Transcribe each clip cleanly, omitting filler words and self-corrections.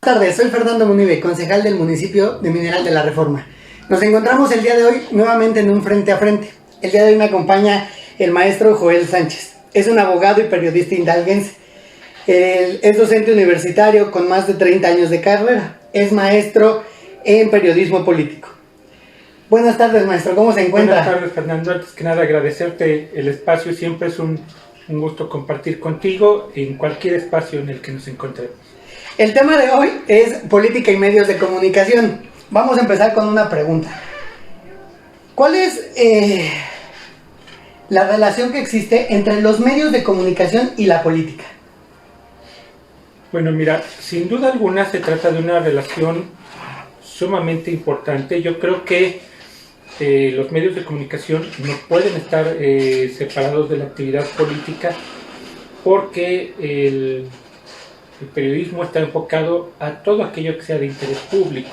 Buenas tardes, soy Fernando Munive, concejal del municipio de Mineral de la Reforma. Nos encontramos el día de hoy nuevamente en un frente a frente. El día de hoy me acompaña el maestro Joel Sánchez. Es un abogado y periodista hidalguense. Es docente universitario con más de 30 años de carrera. Es maestro en periodismo político. Buenas tardes, maestro, ¿cómo se encuentra? Buenas tardes, Fernando. Antes que nada, agradecerte el espacio. Siempre es un gusto compartir contigo en cualquier espacio en el que nos encontremos. El tema de hoy es política y medios de comunicación. Vamos a empezar con una pregunta. ¿Cuál es la relación que existe entre los medios de comunicación y la política? Bueno, mira, sin duda alguna se trata de una relación sumamente importante. Yo creo que los medios de comunicación no pueden estar separados de la actividad política porque el periodismo está enfocado a todo aquello que sea de interés público.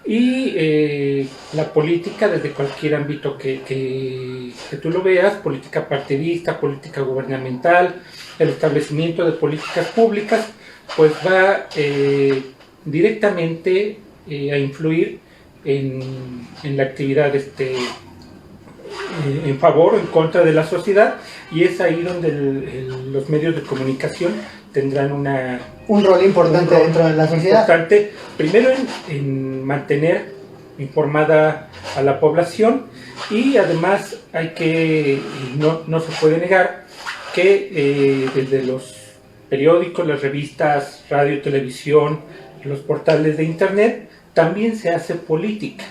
Y la política, desde cualquier ámbito que tú lo veas, política partidista, política gubernamental, el establecimiento de políticas públicas, pues va directamente a influir en la actividad en favor o en contra de la sociedad, y es ahí donde los medios de comunicación tendrán un rol importante dentro de la sociedad. Importante, primero en mantener informada a la población, y además no se puede negar que desde los periódicos, las revistas, radio, televisión, los portales de internet, también se hace política.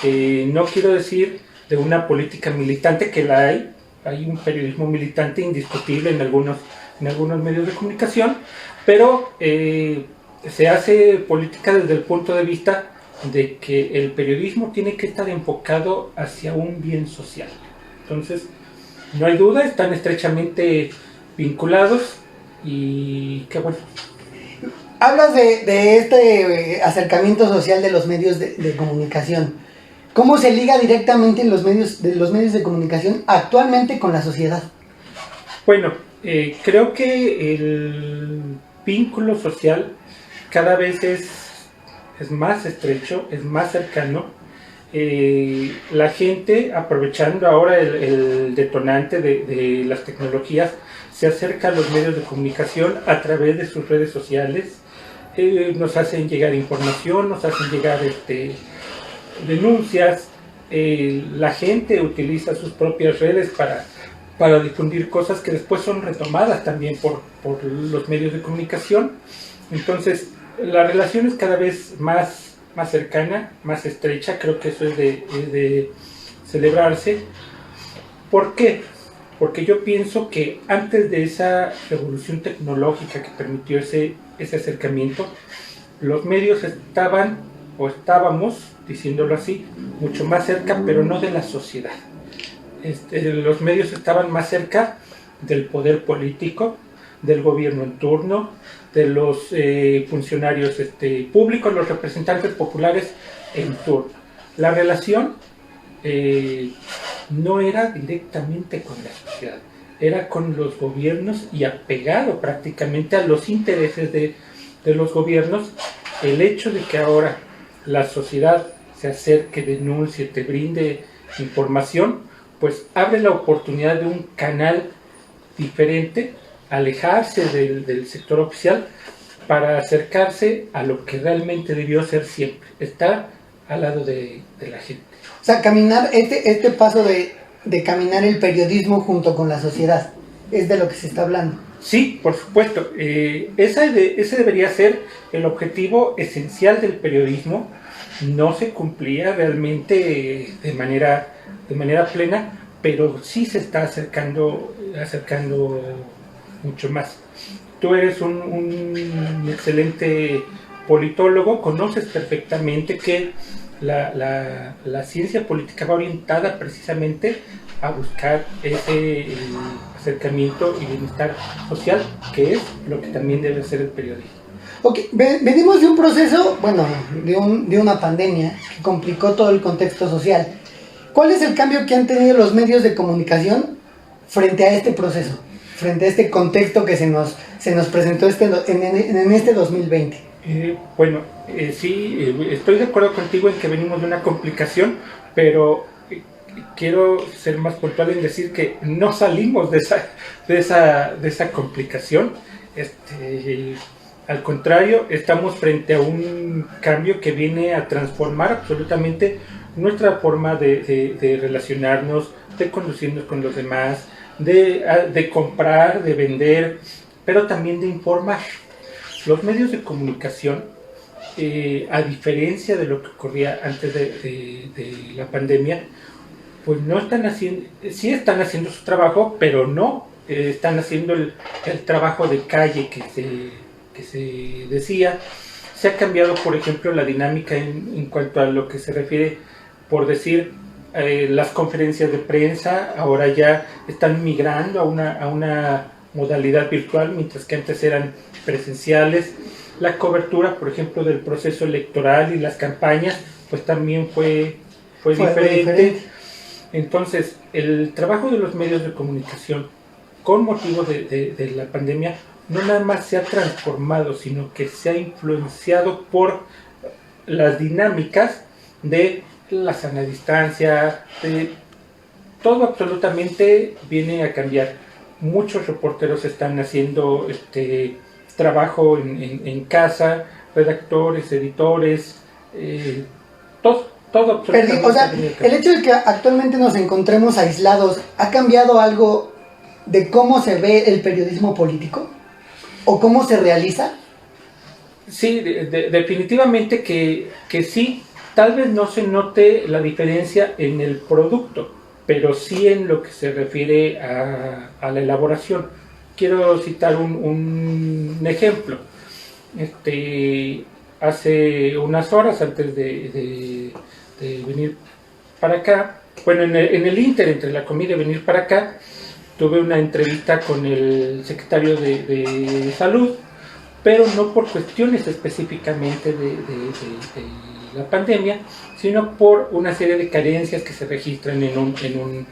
No quiero decir de una política militante, que la hay un periodismo militante indiscutible en algunos medios de comunicación, pero se hace política desde el punto de vista de que el periodismo tiene que estar enfocado hacia un bien social. Entonces, no hay duda, están estrechamente vinculados, y qué bueno. Hablas de este acercamiento social de los medios de comunicación. ¿Cómo se liga directamente los medios de comunicación actualmente con la sociedad? Bueno, creo que el vínculo social cada vez es más estrecho, es más cercano. La gente, aprovechando ahora el detonante de las tecnologías, se acerca a los medios de comunicación a través de sus redes sociales. Nos hacen llegar información, nos hacen llegar denuncias. La gente utiliza sus propias redes para difundir cosas que después son retomadas también por los medios de comunicación. Entonces, la relación es cada vez más cercana, más estrecha. Creo que eso es de celebrarse. ¿Por qué? Porque yo pienso que antes de esa revolución tecnológica que permitió ese acercamiento, los medios estábamos, diciéndolo así, mucho más cerca, pero no de la sociedad. Los medios estaban más cerca del poder político, del gobierno en turno, de los funcionarios públicos, los representantes populares en turno. La relación no era directamente con la sociedad, era con los gobiernos y apegado prácticamente a los intereses de los gobiernos. El hecho de que ahora la sociedad se acerque, denuncie, te brinde información, pues abre la oportunidad de un canal diferente, alejarse del sector oficial para acercarse a lo que realmente debió ser siempre, estar al lado de la gente. O sea, caminar este paso de caminar el periodismo junto con la sociedad, es de lo que se está hablando. Sí, por supuesto. Ese debería ser el objetivo esencial del periodismo. No se cumplía realmente de manera plena, pero sí se está acercando mucho más. Tú eres un excelente politólogo, conoces perfectamente que la ciencia política va orientada precisamente a buscar ese acercamiento y bienestar social, que es lo que también debe ser el periodismo. Ok, venimos de un proceso, de una pandemia que complicó todo el contexto social. ¿Cuál es el cambio que han tenido los medios de comunicación frente a este proceso, frente a este contexto que se nos presentó en este 2020? Sí, estoy de acuerdo contigo en que venimos de una complicación, pero quiero ser más puntual en decir que no salimos de esa complicación. Este, Al contrario, estamos frente a un cambio que viene a transformar absolutamente nuestra forma de relacionarnos, de conducirnos con los demás, de comprar, de vender, pero también de informar. Los medios de comunicación, a diferencia de lo que ocurría antes de la pandemia, pues no están haciendo, sí están haciendo su trabajo, pero no están haciendo el trabajo de calle que se decía. Se ha cambiado, por ejemplo, la dinámica en cuanto a lo que se refiere, por decir, las conferencias de prensa ahora ya están migrando a una modalidad virtual, mientras que antes eran presenciales. La cobertura, por ejemplo, del proceso electoral y las campañas, pues también fue diferente. Entonces, el trabajo de los medios de comunicación con motivo de la pandemia no nada más se ha transformado, sino que se ha influenciado por las dinámicas de la sana distancia, de todo absolutamente viene a cambiar. Muchos reporteros están haciendo trabajo en casa, redactores, editores, todo absolutamente. O sea, el hecho de que actualmente nos encontremos aislados, ¿ha cambiado algo de cómo se ve el periodismo político? ¿O cómo se realiza? Sí, definitivamente que sí. Tal vez no se note la diferencia en el producto, pero sí en lo que se refiere a la elaboración. Quiero citar un ejemplo. Hace unas horas antes de venir para acá, bueno, en el ínter entre la comida y venir para acá, tuve una entrevista con el secretario de Salud, pero no por cuestiones específicamente de la pandemia, sino por una serie de carencias que se registran en un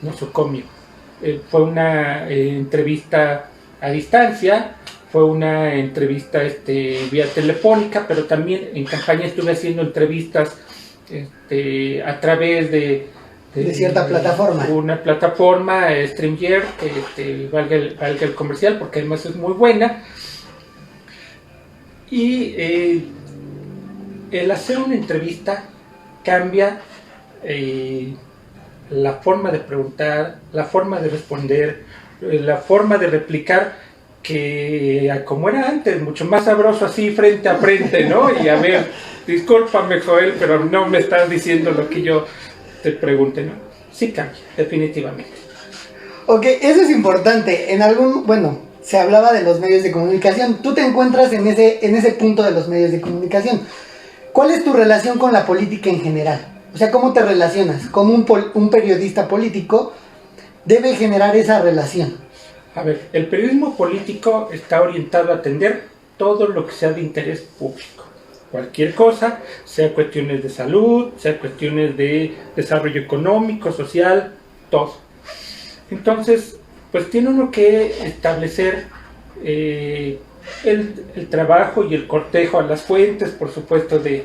nosocomio. Fue una entrevista a distancia, fue una entrevista vía telefónica, pero también en campaña estuve haciendo entrevistas a través de cierta plataforma. Una plataforma, StreamYard, valga el comercial, porque además es muy buena. Y el hacer una entrevista cambia la forma de preguntar, la forma de responder, la forma de replicar, que como era antes, mucho más sabroso así frente a frente, ¿no? Y a ver, discúlpame Joel, pero no me estás diciendo lo que yo te pregunte, ¿no? Sí cambia, definitivamente. Ok, eso es importante. Se hablaba de los medios de comunicación. Tú te encuentras en ese punto de los medios de comunicación. ¿Cuál es tu relación con la política en general? O sea, ¿cómo te relacionas? ¿Cómo un periodista político debe generar esa relación? A ver, el periodismo político está orientado a atender todo lo que sea de interés público. Cualquier cosa, sea cuestiones de salud, sea cuestiones de desarrollo económico, social, todo. Entonces, pues tiene uno que establecer el trabajo y el cortejo a las fuentes, por supuesto, de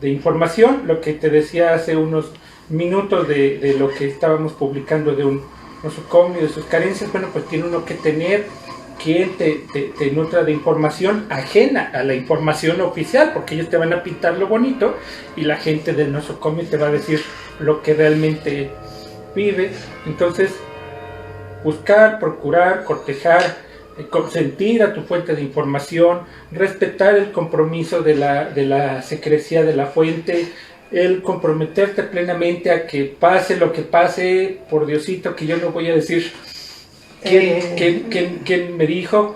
información. Lo que te decía hace unos minutos de lo que estábamos publicando de un nosocomio, de sus carencias, bueno, pues tiene uno que tener quien te nutra de información ajena a la información oficial, porque ellos te van a pintar lo bonito y la gente del nosocomio te va a decir lo que realmente vive. Entonces, buscar, procurar, cortejar, consentir a tu fuente de información, respetar el compromiso de la secrecía de la fuente, el comprometerte plenamente a que pase lo que pase, por Diosito, que yo no voy a decir quién me dijo,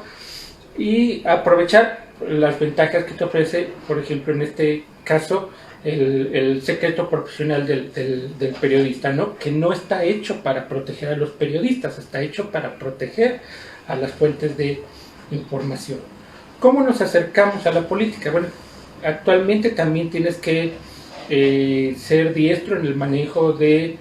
y aprovechar las ventajas que te ofrece, por ejemplo, en este caso, el secreto profesional del periodista, ¿no? Que no está hecho para proteger a los periodistas, está hecho para proteger a las fuentes de información. ¿Cómo nos acercamos a la política? Bueno, actualmente también tienes que ser diestro en el manejo de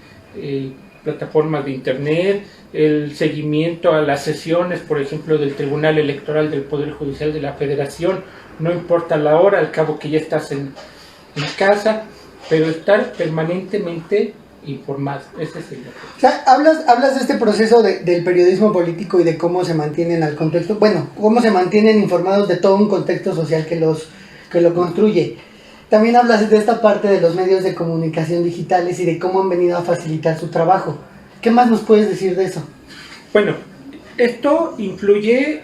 plataformas de internet, el seguimiento a las sesiones, por ejemplo, del Tribunal Electoral del Poder Judicial de la Federación, no importa la hora, al cabo que ya estás en casa, pero estar permanentemente informado. Ese es el objetivo. O sea, hablas de este proceso del periodismo político y de cómo se mantienen al contexto, bueno, cómo se mantienen informados de todo un contexto social que lo construye. También hablas de esta parte de los medios de comunicación digitales y de cómo han venido a facilitar su trabajo. ¿Qué más nos puedes decir de eso? Bueno, esto influye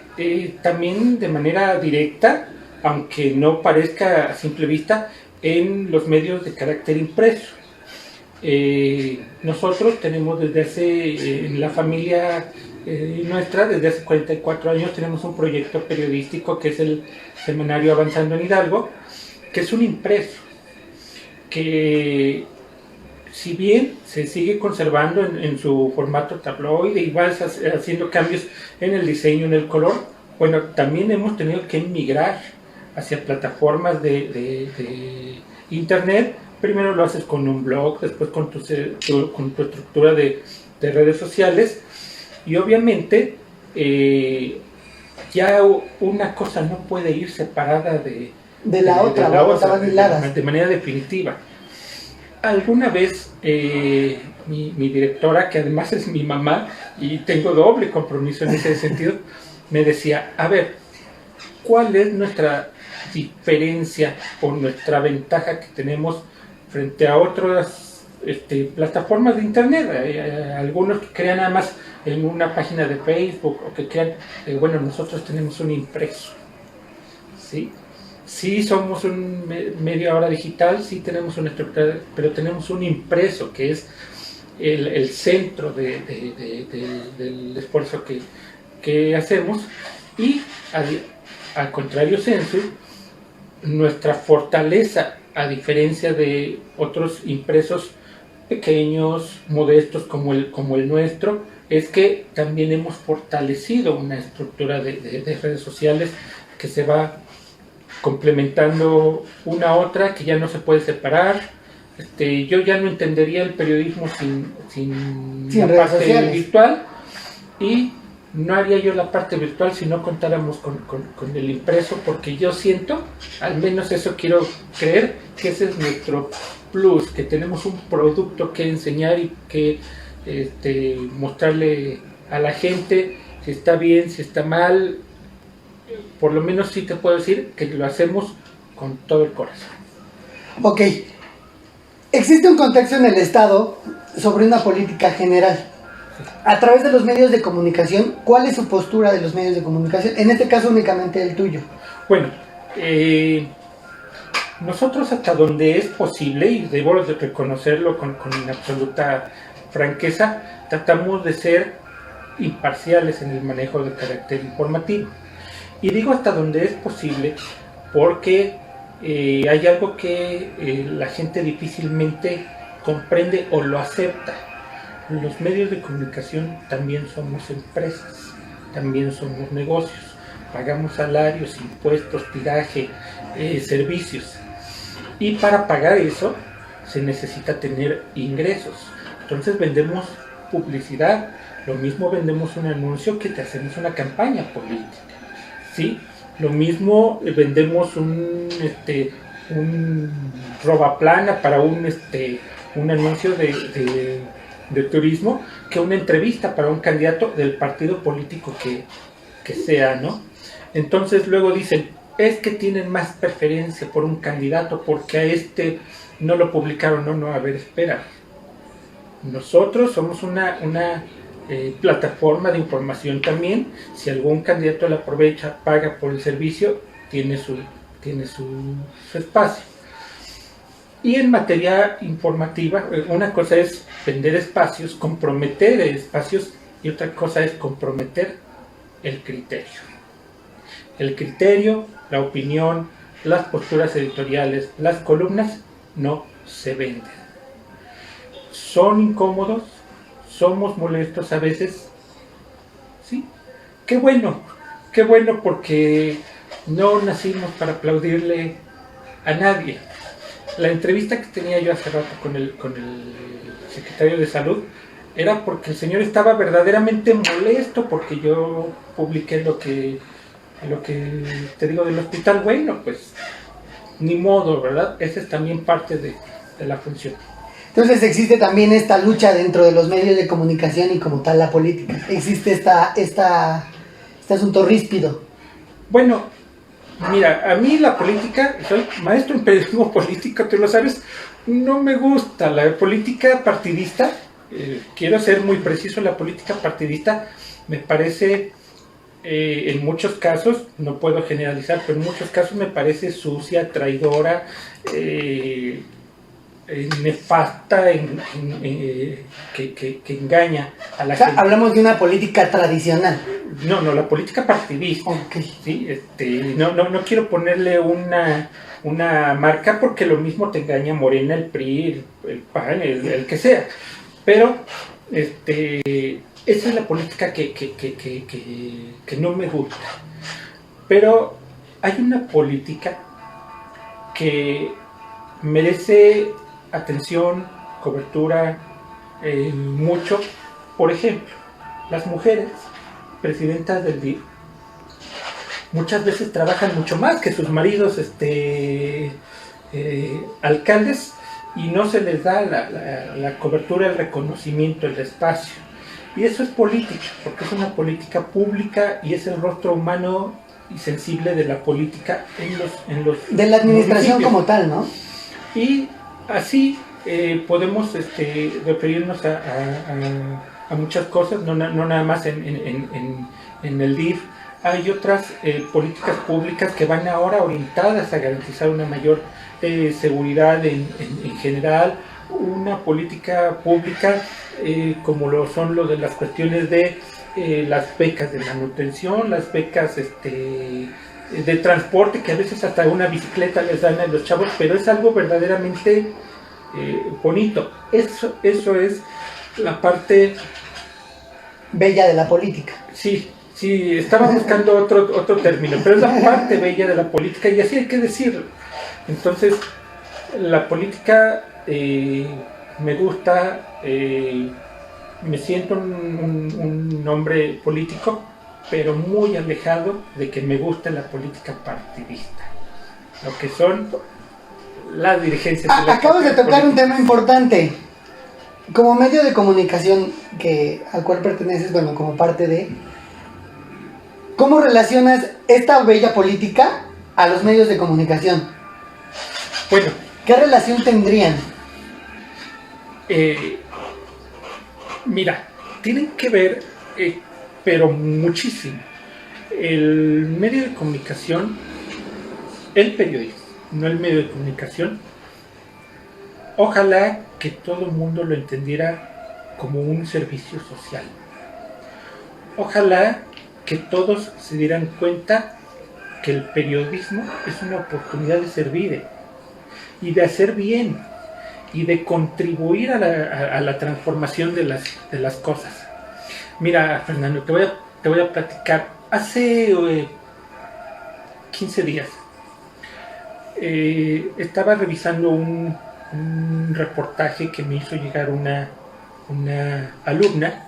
también de manera directa, aunque no parezca a simple vista, en los medios de carácter impreso. Nosotros tenemos desde hace, en la familia nuestra, desde hace 44 años, tenemos un proyecto periodístico que es el semanario Avanzando en Hidalgo, que es un impreso, que si bien se sigue conservando en su formato tabloide y va haciendo cambios en el diseño, en el color, bueno, también hemos tenido que migrar hacia plataformas de internet. Primero lo haces con un blog, después con tu estructura de redes sociales, y obviamente ya una cosa no puede ir separada de la otra, de manera definitiva. Alguna vez mi directora, que además es mi mamá y tengo doble compromiso en ese sentido, me decía, a ver, ¿cuál es nuestra diferencia o nuestra ventaja que tenemos frente a otras plataformas de internet? Algunos que crean nada más en una página de Facebook o que crean, bueno, nosotros tenemos un impreso, ¿sí? Sí somos un medio ahora digital, sí tenemos una estructura, pero tenemos un impreso que es el centro del esfuerzo que hacemos, y al contrario sensu, nuestra fortaleza, a diferencia de otros impresos pequeños, modestos como el nuestro, es que también hemos fortalecido una estructura de redes sociales que se va complementando una a otra, que ya no se puede separar. Yo ya no entendería el periodismo sin la parte sociales virtual, y no haría yo la parte virtual si no contáramos con el impreso, porque yo siento, al menos eso quiero creer, que ese es nuestro plus, que tenemos un producto que enseñar y que mostrarle a la gente si está bien, si está mal. Por lo menos sí te puedo decir que lo hacemos con todo el corazón. Ok, existe un contexto en el Estado sobre una política general. A través de los medios de comunicación, ¿cuál es su postura de los medios de comunicación? En este caso únicamente el tuyo. Bueno, nosotros hasta donde es posible, y debo de reconocerlo con absoluta franqueza, tratamos de ser imparciales en el manejo de carácter informativo. Y digo hasta donde es posible porque hay algo que la gente difícilmente comprende o lo acepta. Los medios de comunicación también somos empresas, también somos negocios, pagamos salarios, impuestos, tiraje, servicios, y para pagar eso se necesita tener ingresos. Entonces vendemos publicidad, lo mismo vendemos un anuncio que te hacemos una campaña política, ¿sí? Lo mismo vendemos un robaplana para un anuncio de turismo, que una entrevista para un candidato del partido político que sea, ¿no? Entonces luego dicen, es que tienen más preferencia por un candidato porque a no lo publicaron. No, a ver, espera. Nosotros somos una plataforma de información también. Si algún candidato la aprovecha, paga por el servicio, tiene su espacio. Y en materia informativa, una cosa es vender espacios, comprometer espacios, y otra cosa es comprometer el criterio. El criterio, la opinión, las posturas editoriales, las columnas no se venden. Son incómodos, somos molestos a veces, ¿sí? Qué bueno porque no nacimos para aplaudirle a nadie. La entrevista que tenía yo hace rato con el secretario de Salud era porque el señor estaba verdaderamente molesto porque yo publiqué lo que te digo del hospital. Bueno, pues ni modo, ¿verdad? Esa es también parte de la función. Entonces existe también esta lucha dentro de los medios de comunicación y como tal la política. Existe este asunto ríspido. Bueno, mira, a mí la política, soy maestro en periodismo político, tú lo sabes, no me gusta la política partidista. Quiero ser muy preciso, la política partidista me parece, en muchos casos, no puedo generalizar, pero en muchos casos me parece sucia, traidora, nefasta, que engaña a la gente. Hablamos de una política tradicional. No, la política partidista. Okay. ¿Sí? No quiero ponerle una marca porque lo mismo te engaña Morena, el PRI, el PAN, el que sea. Pero esa es la política que no me gusta. Pero hay una política que merece atención, cobertura, mucho. Por ejemplo, las mujeres presidentas del DIF muchas veces trabajan mucho más que sus maridos alcaldes, y no se les da la cobertura, el reconocimiento, el espacio. Y eso es política, porque es una política pública y es el rostro humano y sensible de la política en los de la administración municipios. Como tal, ¿no? Y así podemos referirnos a muchas cosas, no nada más en el DIF. Hay otras políticas públicas que van ahora orientadas a garantizar una mayor seguridad en general, una política pública como lo son lo de las cuestiones de las becas de manutención, las becas de transporte, que a veces hasta una bicicleta les dan a los chavos, pero es algo verdaderamente bonito. Eso es la parte bella de la política. Sí, estaba buscando otro término, pero es la parte bella de la política y así hay que decirlo. Entonces, la política me gusta, me siento un hombre político, pero muy alejado de que me guste la política partidista, lo que son las dirigencias. Acabas de tocar un tema importante. Como medio de comunicación al cual perteneces, bueno, como parte de... ¿Cómo relacionas esta bella política a los medios de comunicación? Bueno. ¿Qué relación tendrían? Mira, tienen que ver, pero muchísimo. El medio de comunicación, el periodismo, no el medio de comunicación, ojalá que todo el mundo lo entendiera como un servicio social. Ojalá que todos se dieran cuenta que el periodismo es una oportunidad de servir y de hacer bien y de contribuir a la transformación de las cosas. Mira, Fernando, te voy a platicar. Hace 15 días estaba revisando un reportaje que me hizo llegar una alumna.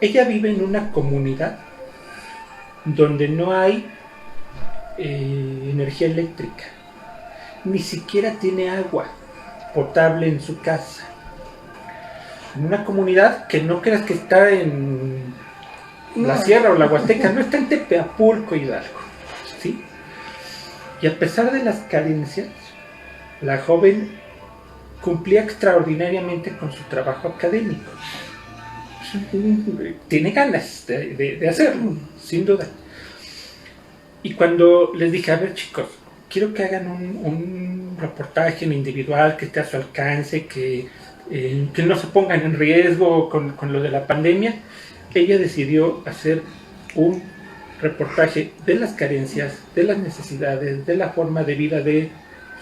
Ella vive en una comunidad donde no hay energía eléctrica, ni siquiera tiene agua potable en su casa. En una comunidad que no creas que está en la Sierra o la Huasteca, no, está en Tepeapulco, Hidalgo, ¿sí? Y a pesar de las carencias, la joven cumplía extraordinariamente con su trabajo académico. Tiene ganas de hacerlo, sin duda. Y cuando les dije, a ver chicos, quiero que hagan un reportaje en individual que esté a su alcance, que no se pongan en riesgo con lo de la pandemia, ella decidió hacer un reportaje de las carencias, de las necesidades, de la forma de vida de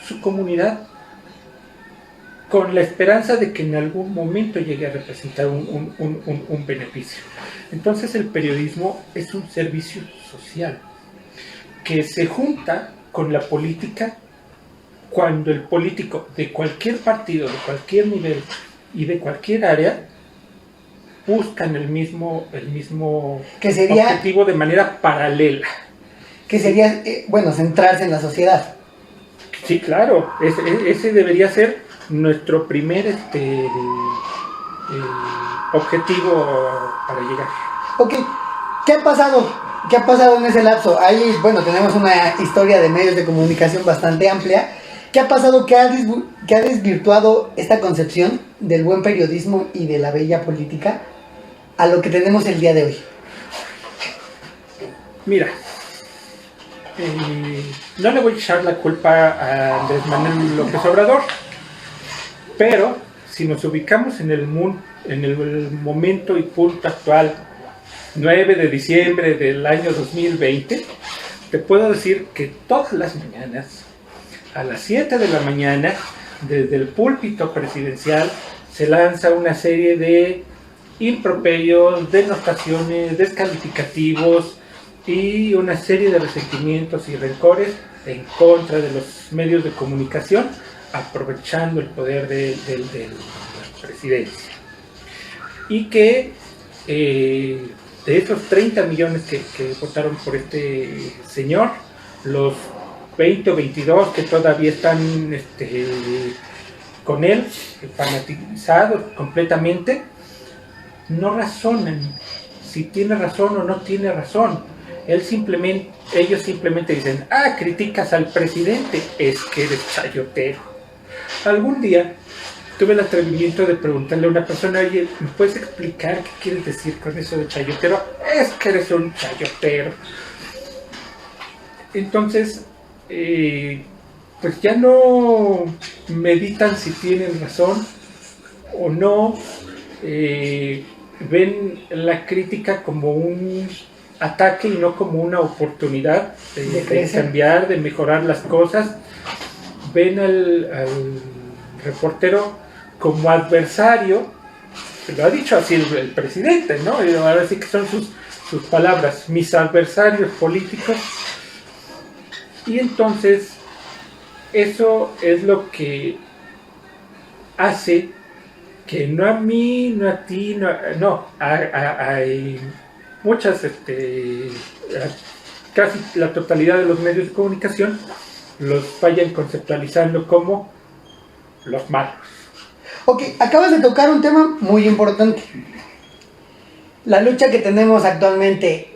su comunidad, con la esperanza de que en algún momento llegue a representar un beneficio. Entonces el periodismo es un servicio social que se junta con la política cuando el político de cualquier partido, de cualquier nivel, y de cualquier área buscan el mismo Que sería, objetivo de manera paralela. que sería bueno, centrarse en la sociedad. Sí, claro, ese debería ser nuestro primer objetivo para llegar. Ok, ¿qué ha pasado? ¿Qué ha pasado en ese lapso? Ahí, bueno, tenemos una historia de medios de comunicación bastante amplia. ¿Qué ha pasado que ha desvirtuado esta concepción del buen periodismo y de la bella política a lo que tenemos el día de hoy? Mira, no le voy a echar la culpa a Andrés Manuel López Obrador, pero si nos ubicamos en el momento y punto actual, 9 de diciembre del año 2020, te puedo decir que todas las mañanas, a las 7 de la mañana, desde el púlpito presidencial, se lanza una serie de improperios, denostaciones, descalificativos y una serie de resentimientos y rencores en contra de los medios de comunicación, aprovechando el poder de la presidencia. Y que de esos 30 millones que votaron por este señor, los 20 o 22 que todavía están con él, fanatizados completamente, no razonan si tiene razón o no tiene razón. Ellos simplemente dicen, criticas al presidente, es que eres chayotero. Algún día tuve el atrevimiento de preguntarle a una persona, oye, ¿me puedes explicar qué quieres decir con eso de chayotero? Es que eres un chayotero. Entonces, pues ya no meditan si tienen razón o no, ven la crítica como un ataque y no como una oportunidad de cambiar, de mejorar las cosas. Ven al reportero como adversario, lo ha dicho así el presidente, ¿no? Ahora sí que son sus palabras, mis adversarios políticos. Y entonces eso es lo que hace que no a mí, no a ti, hay muchas, casi la totalidad de los medios de comunicación los vayan conceptualizando como los malos. Ok, acabas de tocar un tema muy importante. La lucha que tenemos actualmente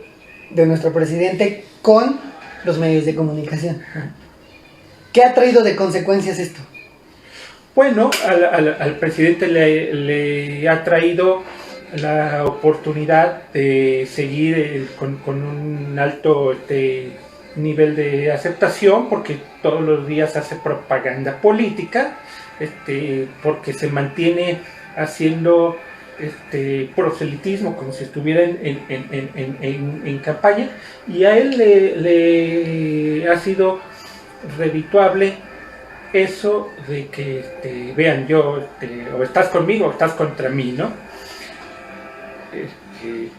de nuestro presidente con los medios de comunicación. ¿Qué ha traído de consecuencias esto? Bueno, al presidente le ha traído la oportunidad de seguir con un alto nivel de aceptación, porque todos los días hace propaganda política, porque se mantiene haciendo proselitismo como si estuviera en campaña, y a él le ha sido redituable eso de que vean, yo o estás conmigo o estás contra mí, ¿no?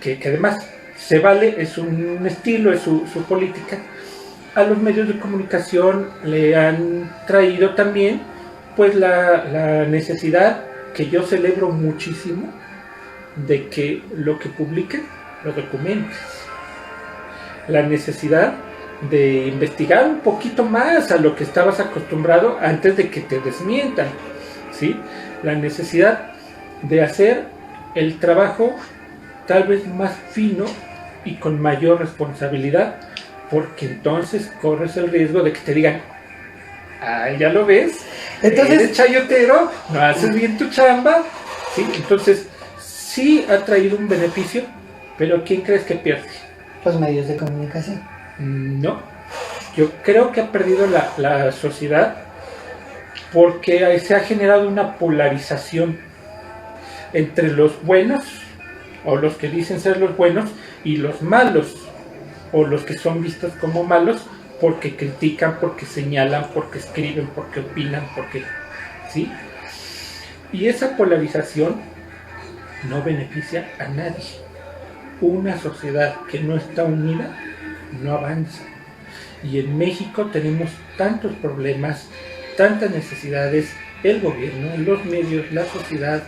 Que además se vale, es un estilo, es su política. A los medios de comunicación le han traído también pues la necesidad, que yo celebro muchísimo, de que lo que publiquen lo documentes. La necesidad de investigar un poquito más a lo que estabas acostumbrado antes de que te desmientan, ¿sí? La necesidad de hacer el trabajo tal vez más fino y con mayor responsabilidad, porque entonces corres el riesgo de que te digan, ya lo ves, entonces eres chayotero, no haces bien tu chamba, ¿sí? Entonces sí ha traído un beneficio, pero ¿quién crees que pierde? Los medios de comunicación. No, yo creo que ha perdido la sociedad, porque se ha generado una polarización entre los buenos, o los que dicen ser los buenos, y los malos, o los que son vistos como malos porque critican, porque señalan, porque escriben, porque opinan, porque ¿sí? Y esa polarización no beneficia a nadie. Una sociedad que no está unida no avanza. Y en México tenemos tantos problemas, tantas necesidades, el gobierno, los medios, la sociedad,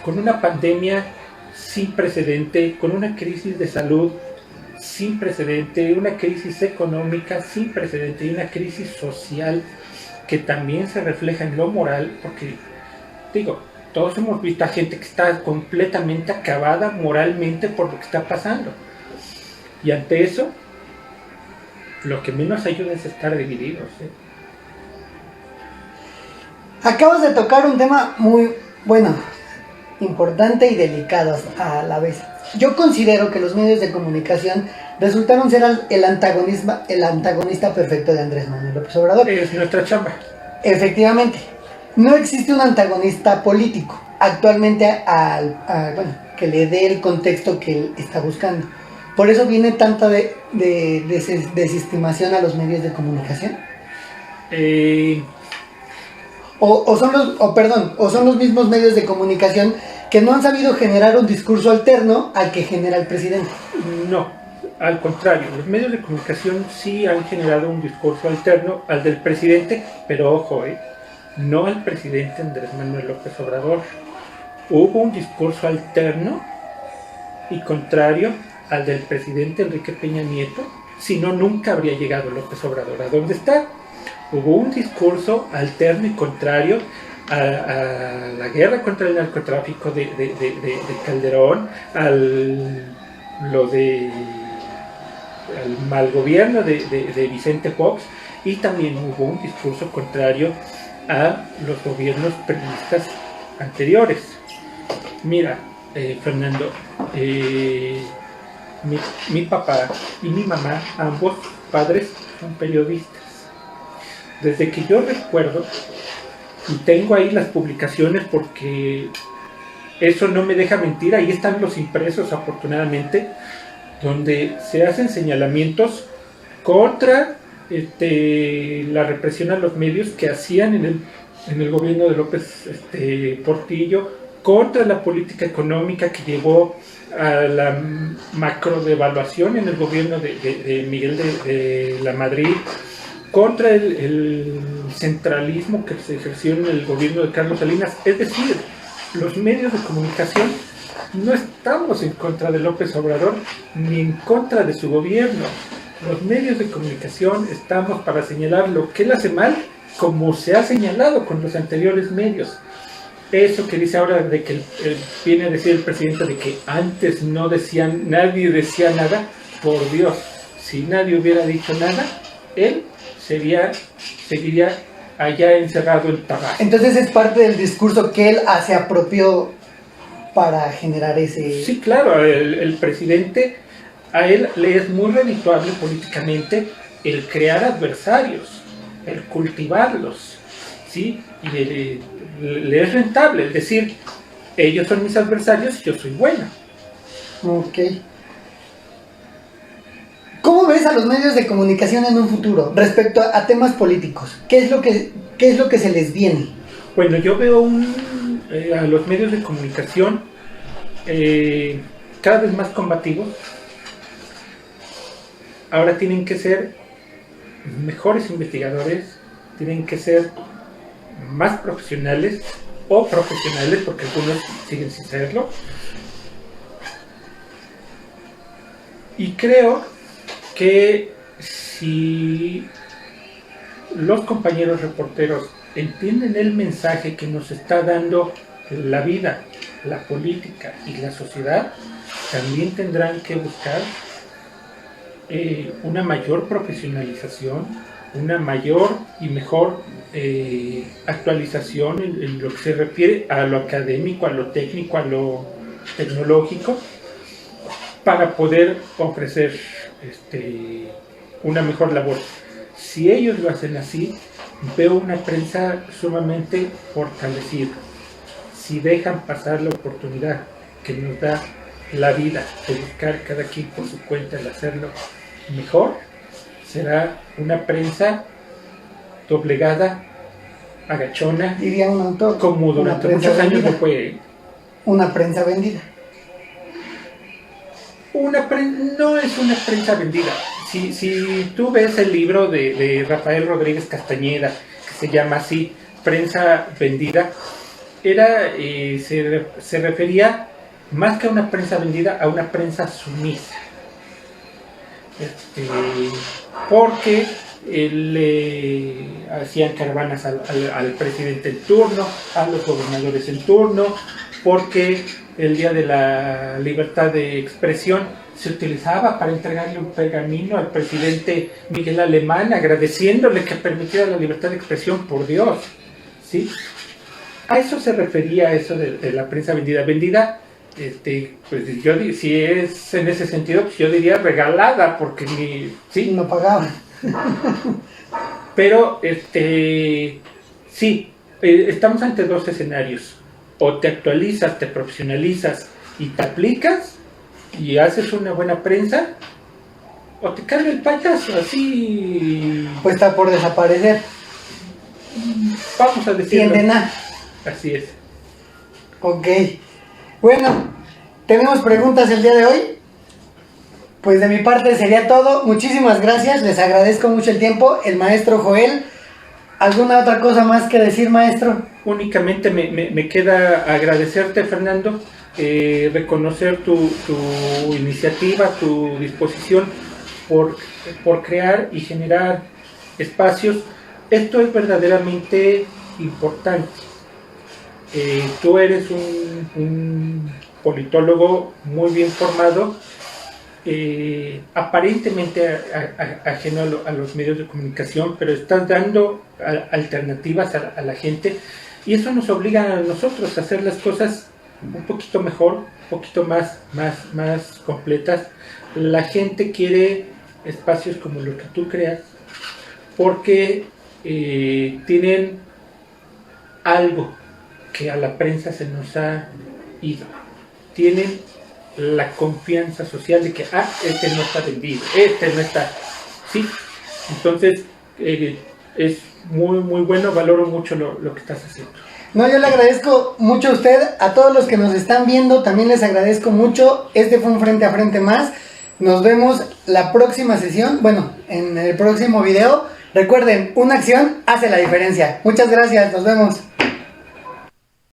con una pandemia sin precedente, con una crisis de salud sin precedente, una crisis económica sin precedente y una crisis social que también se refleja en lo moral, porque digo, todos hemos visto a gente que está completamente acabada moralmente por lo que está pasando. Y ante eso, lo que menos ayuda es estar divididos. Acabas de tocar un tema muy, bueno, importante y delicado a la vez. Yo considero que los medios de comunicación resultaron ser el antagonista perfecto de Andrés Manuel López Obrador. Es nuestra chamba. Efectivamente, no existe un antagonista político actualmente bueno, que le dé el contexto que él está buscando. Por eso viene tanta desestimación a los medios de comunicación. O son los mismos medios de comunicación que no han sabido generar un discurso alterno al que genera el presidente. No, al contrario, los medios de comunicación sí han generado un discurso alterno al del presidente, pero ojo, no al presidente Andrés Manuel López Obrador. Hubo un discurso alterno y contrario al del presidente Enrique Peña Nieto, si no, nunca habría llegado López Obrador a donde está. Hubo un discurso alterno y contrario a la guerra contra el narcotráfico de Calderón, al mal gobierno de Vicente Fox, y también hubo un discurso contrario a los gobiernos peronistas anteriores. Mira, Fernando, mi papá y mi mamá, ambos padres, son periodistas. Desde que yo recuerdo, y tengo ahí las publicaciones porque eso no me deja mentir, ahí están los impresos afortunadamente, donde se hacen señalamientos contra la represión a los medios que hacían en el gobierno de López Portillo, contra la política económica que llevó a la macro devaluación en el gobierno de Miguel de la Madrid, contra el centralismo que se ejerció en el gobierno de Carlos Salinas. Es decir, los medios de comunicación no estamos en contra de López Obrador ni en contra de su gobierno. Los medios de comunicación estamos para señalar lo que él hace mal, como se ha señalado con los anteriores medios. Eso que dice ahora de que viene a decir el presidente de que antes nadie decía nada, por Dios, si nadie hubiera dicho nada, él seguiría allá encerrado en Tabasco. Entonces es parte del discurso que él se apropió para generar ese... Sí, claro, el presidente, a él le es muy redituable políticamente el crear adversarios, el cultivarlos, ¿sí? Y le es rentable, es decir, ellos son mis adversarios y yo soy bueno. Ok. ¿Cómo ves a los medios de comunicación en un futuro respecto a temas políticos? ¿Qué es lo que se les viene? Bueno, yo veo a los medios de comunicación cada vez más combativos. Ahora tienen que ser mejores investigadores, tienen que ser más profesionales o profesionales, porque algunos siguen sin serlo. Y creo que si los compañeros reporteros entienden el mensaje que nos está dando la vida, la política y la sociedad, también tendrán que buscar una mayor profesionalización, una mayor y mejor actualización en lo que se refiere a lo académico, a lo técnico, a lo tecnológico, para poder ofrecer una mejor labor. Si ellos lo hacen así, veo una prensa sumamente fortalecida. Si dejan pasar la oportunidad que nos da la vida de buscar cada quien por su cuenta el hacerlo mejor, será una prensa doblegada, agachona, diría un autor, como durante muchos años no fue. Una prensa vendida. No es una prensa vendida. Si tú ves el libro de Rafael Rodríguez Castañeda, que se llama así, Prensa Vendida, se refería más que a una prensa vendida, a una prensa sumisa. Porque le hacían caravanas al presidente en turno, a los gobernadores en turno, porque el Día de la Libertad de Expresión se utilizaba para entregarle un pergamino al presidente Miguel Alemán agradeciéndole que permitiera la libertad de expresión, por Dios, ¿sí? A eso se refería, eso de la prensa vendida. Vendida, pues yo, si es en ese sentido, pues yo diría regalada, porque sí, no pagaban. Pero, sí, estamos ante dos escenarios. O te actualizas, te profesionalizas y te aplicas y haces una buena prensa, o te carga el payaso, así. Pues está por desaparecer. Vamos a decirlo. Tienden. Así es. Ok. Bueno, tenemos preguntas el día de hoy. Pues de mi parte sería todo. Muchísimas gracias. Les agradezco mucho el tiempo. El maestro Joel. ¿Alguna otra cosa más que decir, maestro? Únicamente me queda agradecerte, Fernando, reconocer tu iniciativa, tu disposición por crear y generar espacios. Esto es verdaderamente importante. Tú eres un politólogo muy bien formado, aparentemente ajeno a los medios de comunicación, pero estás dando alternativas a la gente, y eso nos obliga a nosotros a hacer las cosas un poquito mejor, un poquito más completas. La gente quiere espacios como los que tú creas porque tienen algo que a la prensa se nos ha ido. Tienen la confianza social de que, este no está vendido, este no está, sí. Entonces, es muy, muy bueno, valoro mucho lo que estás haciendo. No, yo le agradezco mucho a usted, a todos los que nos están viendo, también les agradezco mucho. Este fue un frente a frente más. Nos vemos la próxima sesión, bueno, en el próximo video. Recuerden, una acción hace la diferencia. Muchas gracias, nos vemos.